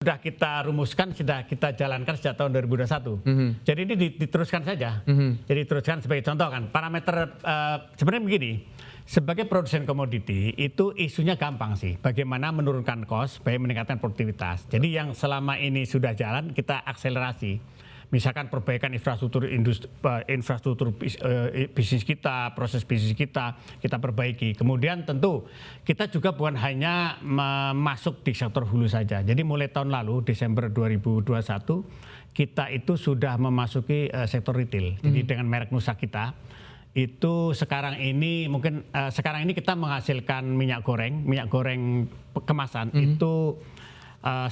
Sudah kita rumuskan, sudah kita jalankan sejak tahun 2021. Jadi ini diteruskan saja. Jadi diteruskan sebagai contoh kan. Parameter sebenarnya begini, sebagai produsen komoditi itu isunya gampang sih. Bagaimana menurunkan cost, baik meningkatkan produktivitas. Jadi yang selama ini sudah jalan kita akselerasi. Misalkan perbaikan infrastruktur bisnis kita, proses bisnis kita perbaiki. Kemudian tentu kita juga bukan hanya masuk di sektor hulu saja. Jadi mulai tahun lalu, Desember 2021, kita itu sudah memasuki sektor retail. Jadi dengan merek Nusa kita, itu sekarang ini sekarang ini kita menghasilkan minyak goreng kemasan itu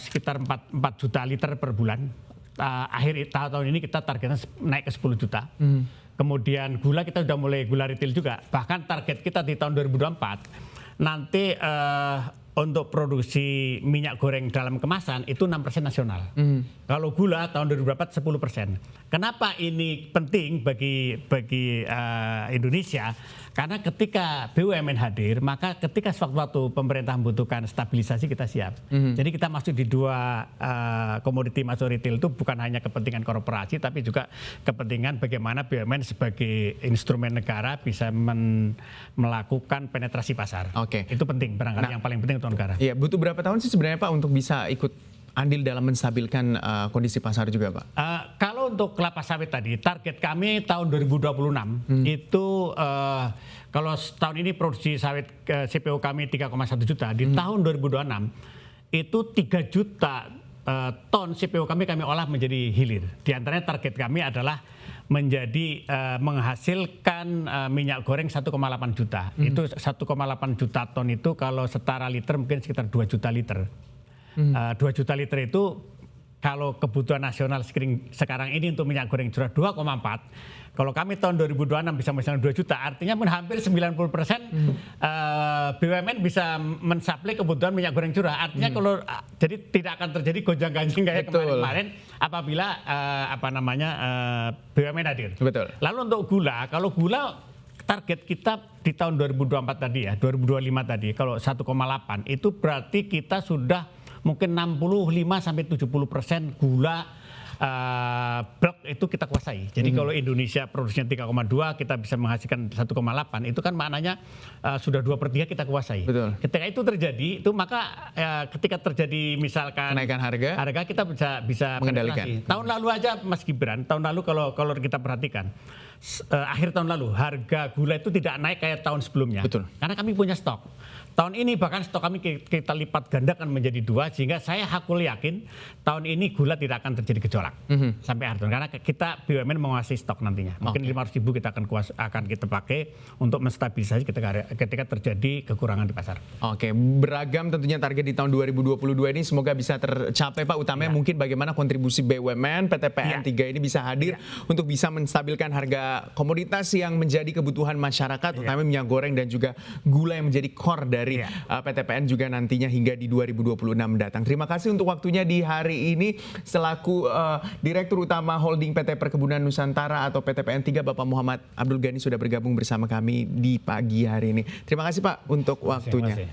sekitar 4 juta liter per bulan. Akhir tahun ini kita targetnya naik ke 10 juta. Kemudian gula kita sudah mulai gula retail juga. Bahkan target kita di tahun 2024 nanti untuk produksi minyak goreng dalam kemasan itu 6% nasional. Kalau gula tahun 2024 10%. Kenapa ini penting bagi Indonesia? Karena ketika BUMN hadir, maka ketika sewaktu-waktu pemerintah membutuhkan stabilisasi kita siap. Jadi kita masuk di dua komoditi masuk retail itu bukan hanya kepentingan korporasi, tapi juga kepentingan bagaimana BUMN sebagai instrumen negara bisa melakukan penetrasi pasar. Oke. Itu penting, barangkali yang paling penting untuk negara. Iya, butuh berapa tahun sih sebenarnya Pak untuk bisa ikut andil dalam menstabilkan kondisi pasar juga Pak? Kalau untuk kelapa sawit tadi, target kami tahun 2026 itu kalau tahun ini produksi sawit CPO kami 3,1 juta, di tahun 2026 itu 3 juta ton CPO kami olah menjadi hilir. Di antaranya target kami adalah menjadi menghasilkan minyak goreng 1,8 juta. Itu 1,8 juta ton itu kalau setara liter mungkin sekitar 2 juta liter. 2 juta liter itu kalau kebutuhan nasional sekarang ini untuk minyak goreng curah 2,4. Kalau kami tahun 2026 bisa menghasilkan 2 juta, artinya hampir 90% BUMN bisa mensuplai kebutuhan minyak goreng curah. Artinya kalau jadi tidak akan terjadi gonjang-ganjing kayak kemarin-kemarin apabila BUMN hadir. Betul. Lalu untuk gula, kalau gula target kita di tahun 2024 tadi ya, 2025 tadi, kalau 1,8 itu berarti kita sudah mungkin 65-70% gula bulk itu kita kuasai. Jadi kalau Indonesia produksinya 3,2, kita bisa menghasilkan 1,8, itu kan maknanya sudah 2/3 kita kuasai. Betul. Ketika itu terjadi, itu maka ketika terjadi misalkan kenaikan harga kita bisa mengendalikan. Tahun lalu aja Mas Gibran, tahun lalu kalau kita perhatikan, akhir tahun lalu harga gula itu tidak naik kayak tahun sebelumnya. Betul. Karena kami punya stok. Tahun ini bahkan stok kami kita lipat gandakan menjadi 2, sehingga saya hakul yakin tahun ini gula tidak akan terjadi gejolak sampai akhir tahun. Karena kita BUMN menguasai stok nantinya. Mungkin 500.000 kita akan kita pakai untuk menstabilisasi ketika terjadi kekurangan di pasar. Oke, beragam tentunya target di tahun 2022 ini semoga bisa tercapai Pak. Utamanya mungkin bagaimana kontribusi BUMN, PTPN 3 ini bisa hadir untuk bisa menstabilkan harga komoditas yang menjadi kebutuhan masyarakat, terutama minyak goreng dan juga gula yang menjadi core dari PTPN juga nantinya hingga di 2026 mendatang. Terima kasih untuk waktunya di hari ini selaku Direktur Utama Holding PT Perkebunan Nusantara atau PTPN 3, Bapak Muhammad Abdul Ghani sudah bergabung bersama kami di pagi hari ini. Terima kasih Pak untuk waktunya.